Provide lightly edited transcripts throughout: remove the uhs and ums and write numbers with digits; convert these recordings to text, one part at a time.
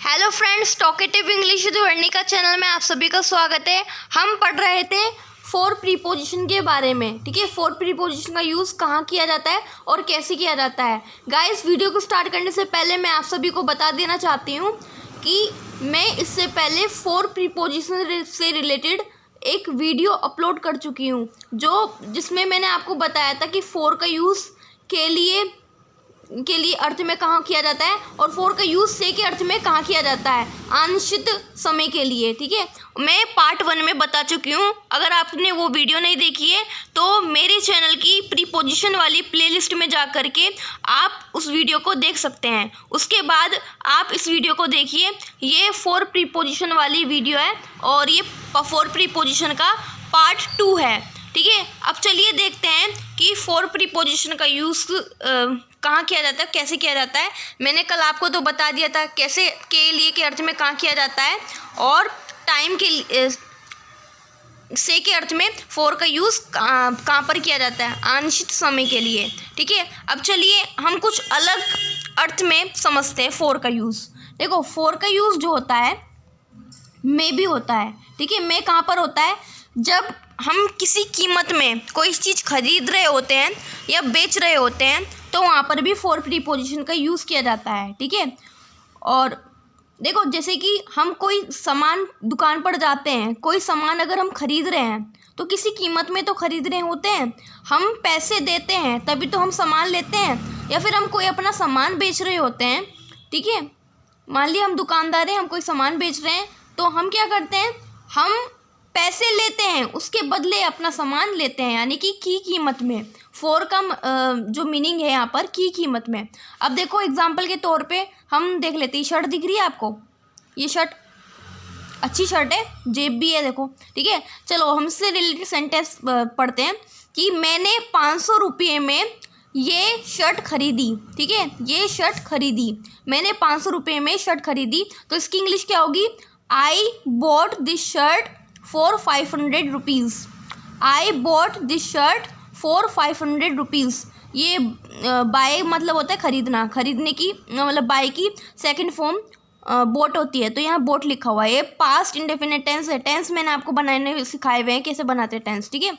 Hello friends, talkative English with Varnika channel में आप सभी का स्वागत है। हम पढ़ रहे थे फोर प्रीपोजिशन के बारे में। ठीक है, फोर प्रीपोजिशन का यूज़ कहाँ किया जाता है और कैसे किया जाता है। गाइस, वीडियो को स्टार्ट करने से पहले मैं आप सभी को बता देना चाहती हूँ कि मैं इससे पहले फोर प्रीपोजिशन से रिलेटेड एक वीडियो अपलोड कर चुकी हूँ, जिसमें मैंने आपको बताया था कि फोर का यूज़ के लिए अर्थ में कहाँ किया जाता है और फोर का यूज़ से के अर्थ में कहाँ किया जाता है, अनिश्चित समय के लिए। ठीक है, मैं पार्ट 1 में बता चुकी हूँ। अगर आपने वो वीडियो नहीं देखी है तो मेरे चैनल की प्रीपोजिशन वाली प्लेलिस्ट में जा कर के आप उस वीडियो को देख सकते हैं। उसके बाद आप इस वीडियो को देखिए। ये फोर प्रीपोजिशन वाली वीडियो है और ये फोर प्रीपोजिशन का पार्ट 2 है। ठीक है, अब चलिए देखते हैं कि फोर प्रीपोजिशन का यूज़ कहाँ किया जाता है, कैसे किया जाता है। मैंने कल आपको तो बता दिया था कैसे के लिए के अर्थ में कहाँ किया जाता है और टाइम के से के अर्थ में फोर का यूज़ कहाँ पर किया जाता है, अनिश्चित समय के लिए। ठीक है, अब चलिए हम कुछ अलग अर्थ में समझते हैं फोर का यूज़। देखो, फोर का यूज़ जो होता है में भी होता है। ठीक है, में कहाँ पर होता है, जब हम किसी कीमत में कोई चीज़ खरीद रहे होते हैं या बेच रहे होते हैं तो वहाँ पर भी फोर प्रीपोजिशन का यूज़ किया जाता है। ठीक है, और देखो, जैसे कि हम कोई सामान दुकान पर जाते हैं, कोई सामान अगर हम खरीद रहे हैं तो किसी कीमत में तो खरीद रहे होते हैं, हम पैसे देते हैं तभी तो हम सामान लेते हैं, या फिर हम कोई अपना सामान बेच रहे होते हैं। ठीक है, मान लिया हम दुकानदार हैं, हम कोई सामान बेच रहे हैं तो हम क्या करते हैं, हम पैसे लेते हैं, उसके बदले अपना सामान लेते हैं, यानी कि की कीमत में। फोर का जो मीनिंग है यहाँ पर की कीमत में। अब देखो, एग्जाम्पल के तौर पे हम देख लेते हैं। शर्ट दिख रही है आपको, ये शर्ट अच्छी शर्ट है, जेब भी है, देखो। ठीक है, चलो हम इससे रिलेटेड सेंटेंस पढ़ते हैं कि मैंने 500 रुपये में ये शर्ट खरीदी। ठीक है, ये शर्ट खरीदी, मैंने 500 रुपये में शर्ट खरीदी। तो इसकी इंग्लिश क्या होगी, I bought this shirt for 500 rupees. I bought this shirt for 500 rupees. ये बाय मतलब होता है खरीदना, खरीदने की मतलब बाय की सेकंड फॉर्म बोट होती है, तो यहाँ बोट लिखा हुआ है। ये पास्ट इंडेफिनिट टेंस है। टेंस मैंने आपको बनाने सिखाए हुए हैं कैसे बनाते हैं टेंस। ठीक है,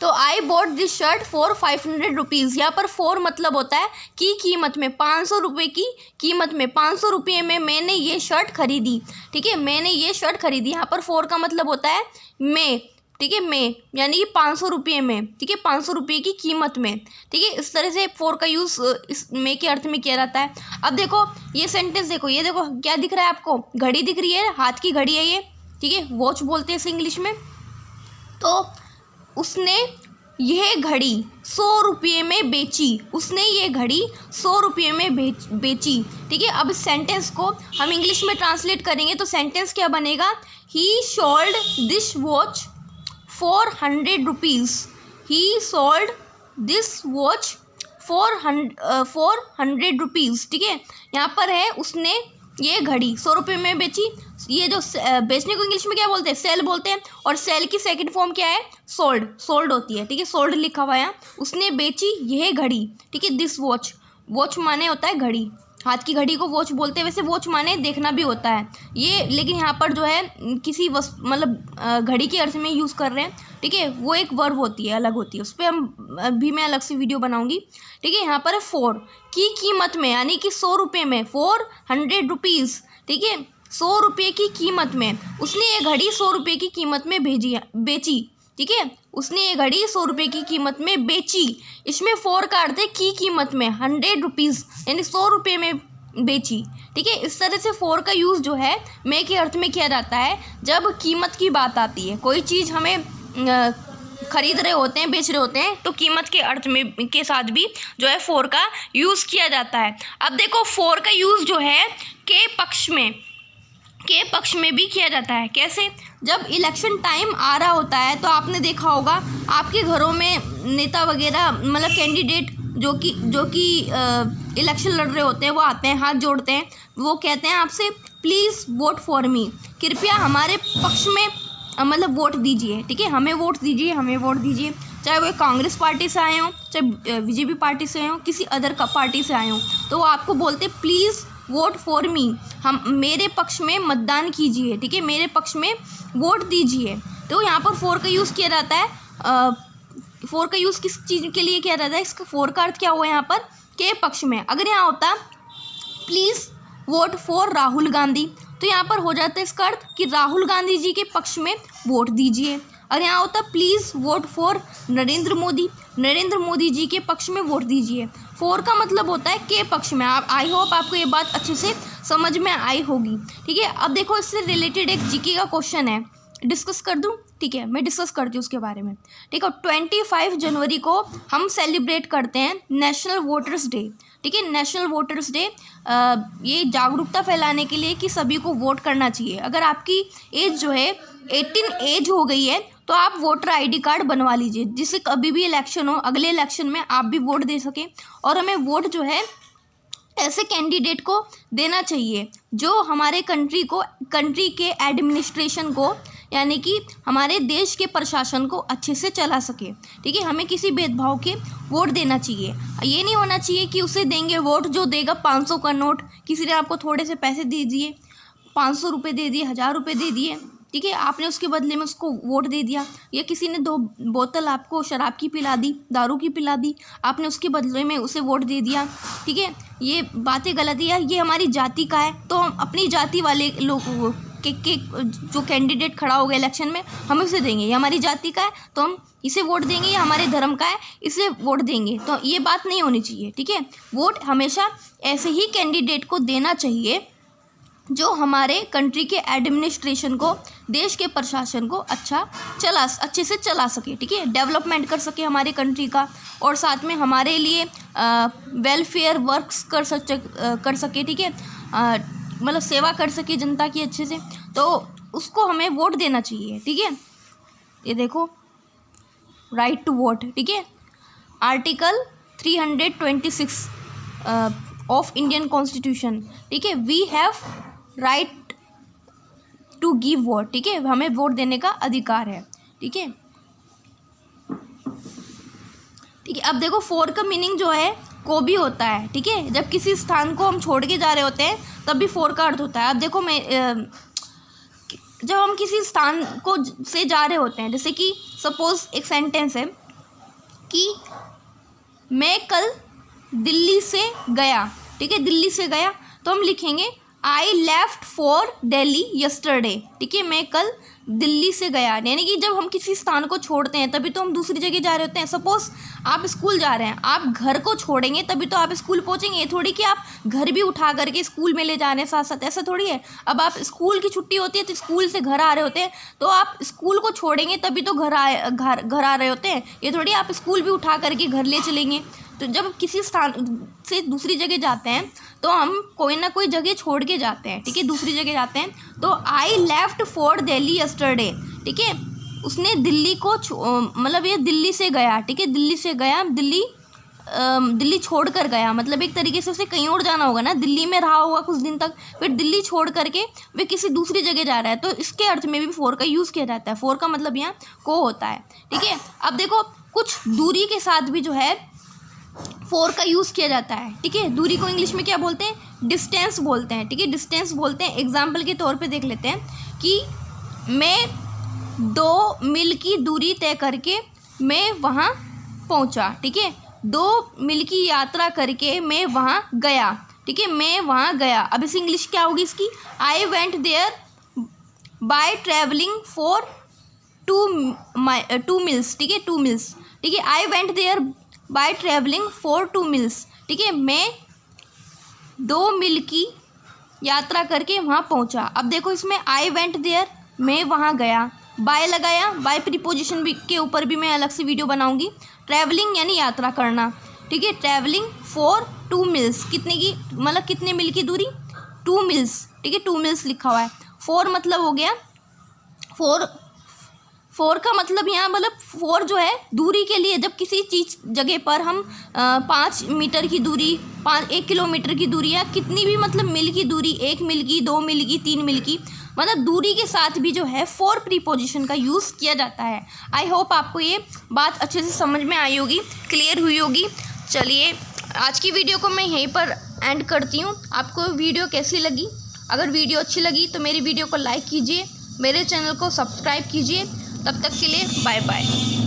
तो I bought this shirt for 500 rupees. यहाँ पर फोर मतलब होता है की कीमत में, 500 रुपये की कीमत में, 500 रुपये में मैंने ये शर्ट खरीदी। ठीक है, मैंने ये शर्ट खरीदी। यहाँ पर फोर का मतलब होता है में। ठीक है, में यानी कि 500 रुपये में। ठीक है, 500 रुपये की कीमत में। ठीक है, इस तरह से फोर का यूज़ इस में के अर्थ में किया जाता है। अब देखो ये सेंटेंस, देखो ये देखो क्या दिख रहा है आपको, घड़ी दिख रही है, हाथ की घड़ी है ये। ठीक है, वॉच बोलते हैं इसे इंग्लिश में। तो उसने यह घड़ी 100 रुपये में बेची। उसने ये घड़ी 100 रुपये में बेची। ठीक है, अब इस सेंटेंस को हम इंग्लिश में ट्रांसलेट करेंगे तो सेंटेंस क्या बनेगा, ही sold this watch for 100 rupees. He sold this watch for 100 rupees. ठीक है, यहाँ पर है उसने ये घड़ी 100 रुपये में बेची। ये जो बेचने को इंग्लिश में क्या बोलते हैं, सेल बोलते हैं, और सेल की सेकंड फॉर्म क्या है, सोल्ड। सोल्ड होती है। ठीक है, सोल्ड लिखा हुआ है यहाँ। उसने बेची यह घड़ी। ठीक है, दिस वॉच, वॉच माने होता है घड़ी, हाथ की घड़ी को वॉच बोलते हैं। वैसे वॉच माने देखना भी होता है ये, लेकिन यहाँ पर जो है किसी वस्तु मतलब घड़ी के अर्थ में यूज़ कर रहे हैं। ठीक है, वो एक वर्ब होती है, अलग होती है, उस पर मैं अलग से वीडियो बनाऊंगी। ठीक है, यहाँ पर है फोर की कीमत में, यानी कि 100 रुपये में, 400 रुपीज़। ठीक है, 100 रुपये की कीमत में उसने ये घड़ी 100 रुपये की कीमत में बेची। ठीक है, उसने ये घड़ी 100 रुपये की कीमत में बेची। इसमें फोर का अर्थ है की कीमत में, 100 रुपीज़ यानी 100 रुपये में बेची। ठीक है, इस तरह से फोर का यूज़ जो है में के अर्थ में किया जाता है जब कीमत की बात आती है। कोई चीज़ हमें खरीद रहे होते हैं, बेच रहे होते हैं, तो कीमत के अर्थ में के साथ भी जो है फोर का यूज़ किया जाता है। अब देखो, फोर का यूज़ जो है के पक्ष में भी किया जाता है। कैसे, जब इलेक्शन टाइम आ रहा होता है तो आपने देखा होगा आपके घरों में नेता वगैरह मतलब कैंडिडेट जो कि इलेक्शन लड़ रहे होते हैं, वो आते हैं, हाथ जोड़ते हैं, वो कहते हैं आपसे प्लीज़ वोट फॉर मी, कृपया हमारे पक्ष में मतलब वोट दीजिए। ठीक है, हमें वोट दीजिए, हमें वोट दीजिए। चाहे वो कांग्रेस पार्टी से आए हों, चाहे बीजेपी पार्टी से आए हों, किसी अदर पार्टी से आए हों, तो वो आपको बोलते प्लीज़ वोट फॉर मी, हम मेरे पक्ष में मतदान कीजिए, ठीक है, मेरे पक्ष में वोट दीजिए। तो यहाँ पर फॉर का यूज़ किया जाता है। फॉर का यूज़ किस चीज़ के लिए किया जाता है, इसका फॉर का अर्थ क्या हुआ यहाँ पर, के पक्ष में। अगर यहाँ होता please vote for Rahul Gandhi, तो यहाँ पर हो जाता है इसका अर्थ कि राहुल गांधी जी के पक्ष में वोट दीजिए। और यहाँ होता please vote for Narendra Modi, Narendra Modi ji के पक्ष में वोट दीजिए। फॉर का मतलब होता है के पक्ष में। आप आई होप आपको ये बात अच्छे से समझ में आई होगी, ठीक है। अब देखो इससे रिलेटेड एक जीके का क्वेश्चन है, डिस्कस कर दूं, ठीक है, मैं डिस्कस करती हूँ उसके बारे में, ठीक है। 25 जनवरी को हम सेलिब्रेट करते हैं नेशनल वोटर्स डे, ठीक है। नेशनल वोटर्स डे ये जागरूकता फैलाने के लिए कि सभी को वोट करना चाहिए। अगर आपकी एज जो है 18 एज हो गई है तो आप वोटर आईडी कार्ड बनवा लीजिए, जिससे कभी भी इलेक्शन हो, अगले इलेक्शन में आप भी वोट दे सकें। और हमें वोट जो है ऐसे कैंडिडेट को देना चाहिए जो हमारे कंट्री के एडमिनिस्ट्रेशन को, यानी कि हमारे देश के प्रशासन को अच्छे से चला सके, ठीक है। हमें किसी भेदभाव के वोट देना चाहिए। ये नहीं होना चाहिए कि उसे देंगे वोट जो देगा 500 का नोट, किसी ने आपको थोड़े से पैसे दे दिए, 500 रुपये दे दिए, 1000 रुपये दे दिए, ठीक है, आपने उसके बदले में उसको वोट दे दिया। या किसी ने 2 बोतल आपको शराब की पिला दी, दारू की पिला दी, आपने उसके बदले में उसे वोट दे दिया, ठीक है। ये बातें गलत है। ये हमारी जाति का है तो हम अपनी जाति वाले लोगों के जो कैंडिडेट खड़ा होगा इलेक्शन में हम उसे देंगे। ये हमारी जाति का है तो हम इसे वोट देंगे, या हमारे धर्म का है इसे वोट देंगे, तो ये बात नहीं होनी चाहिए, ठीक है। वोट हमेशा ऐसे ही कैंडिडेट को देना चाहिए जो हमारे कंट्री के एडमिनिस्ट्रेशन को, देश के प्रशासन को अच्छे से चला सके, ठीक है, डेवलपमेंट कर सके हमारे कंट्री का, और साथ में हमारे लिए वेलफेयर वर्क्स कर सके, ठीक है, मतलब सेवा कर सके जनता की अच्छे से, तो उसको हमें वोट देना चाहिए, ठीक है। ये देखो राइट टू वोट, ठीक है, आर्टिकल 326 ऑफ इंडियन कॉन्स्टिट्यूशन, ठीक है, we have right to give vote, ठीक है, हमें वोट देने का अधिकार है, ठीक है, ठीक है। अब देखो फॉर का मीनिंग जो है को भी होता है, ठीक है। जब किसी स्थान को हम छोड़ के जा रहे होते हैं तब भी फॉर का अर्थ होता है। अब देखो जब हम किसी स्थान को से जा रहे होते हैं, जैसे कि सपोज एक सेंटेंस है कि मैं कल दिल्ली से गया, ठीक है, दिल्ली से गया, तो हम लिखेंगे I left for Delhi yesterday, ठीक है, मैं कल दिल्ली से गया। यानी कि जब हम किसी स्थान को छोड़ते हैं तभी तो हम दूसरी जगह जा रहे होते हैं। सपोज आप स्कूल जा रहे हैं, आप घर को छोड़ेंगे तभी तो आप स्कूल पहुंचेंगे। ये थोड़ी कि आप घर भी उठा करके स्कूल में ले जा रहे हैं साथ साथ, ऐसा थोड़ी है। अब आप स्कूल की छुट्टी होती है तो स्कूल से घर आ रहे होते हैं, तो आप स्कूल को छोड़ेंगे तभी तो घर आ रहे होते हैं। ये थोड़ी आप स्कूल भी उठा करके घर ले चलेंगे। तो जब किसी स्थान से दूसरी जगह जाते हैं तो हम कोई ना कोई जगह छोड़ के जाते हैं, ठीक है, दूसरी जगह जाते हैं। तो I left for Delhi yesterday, ठीक है, उसने दिल्ली को मतलब ये दिल्ली से गया, ठीक है, दिल्ली से गया, दिल्ली छोड़ कर गया, मतलब एक तरीके से उसे कहीं और जाना होगा ना, दिल्ली में रहा होगा कुछ दिन तक, फिर दिल्ली छोड़ करके वे किसी दूसरी जगह जा रहा है, तो इसके अर्थ में भी फॉर का यूज़ किया जाता है। फॉर का मतलब यहाँ को होता है, ठीक है। अब देखो कुछ दूरी के साथ भी जो है फॉर का यूज़ किया जाता है, ठीक है। दूरी को इंग्लिश में क्या बोलते हैं, डिस्टेंस बोलते हैं, ठीक है, डिस्टेंस बोलते हैं। एग्जाम्पल के तौर पे देख लेते हैं कि मैं 2 मील की दूरी तय करके मैं वहाँ पहुँचा, ठीक है, 2 मील की यात्रा करके मैं वहाँ गया, ठीक है, मैं वहाँ गया। अब इस इंग्लिश क्या होगी इसकी, I went there by travelling for 2 miles, ठीक है, 2 मील्स, ठीक है, I went there by travelling for 2 miles, ठीक है, मैं 2 मील की यात्रा करके वहाँ पहुँचा। अब देखो इसमें आई वेंट देयर, मैं वहाँ गया, बाय लगाया, बाय प्रीपोजिशन भी के ऊपर भी मैं अलग से वीडियो बनाऊंगी। ट्रैवलिंग यानी यात्रा करना, ठीक है, ट्रैवलिंग फॉर 2 मील्स, कितने की मतलब कितने मील की दूरी, 2 मील्स, ठीक है, 2 मील्स लिखा हुआ है। फॉर मतलब हो गया फॉर का मतलब यहाँ मतलब फॉर जो है दूरी के लिए, जब किसी चीज़ जगह पर हम 5 मीटर की दूरी, 1 किलोमीटर की दूरी या कितनी भी मतलब मील की दूरी, 1 मील की, 2 मील की, 3 मील की, मतलब दूरी के साथ भी जो है फॉर प्रीपोजिशन का यूज़ किया जाता है। आई होप आपको ये बात अच्छे से समझ में आई होगी, क्लियर हुई होगी। चलिए आज की वीडियो को मैं यहीं पर एंड करती हूँ। आपको वीडियो कैसी लगी? अगर वीडियो अच्छी लगी तो मेरी वीडियो को लाइक कीजिए, मेरे चैनल को सब्सक्राइब कीजिए। तब तक के लिए बाय बाय।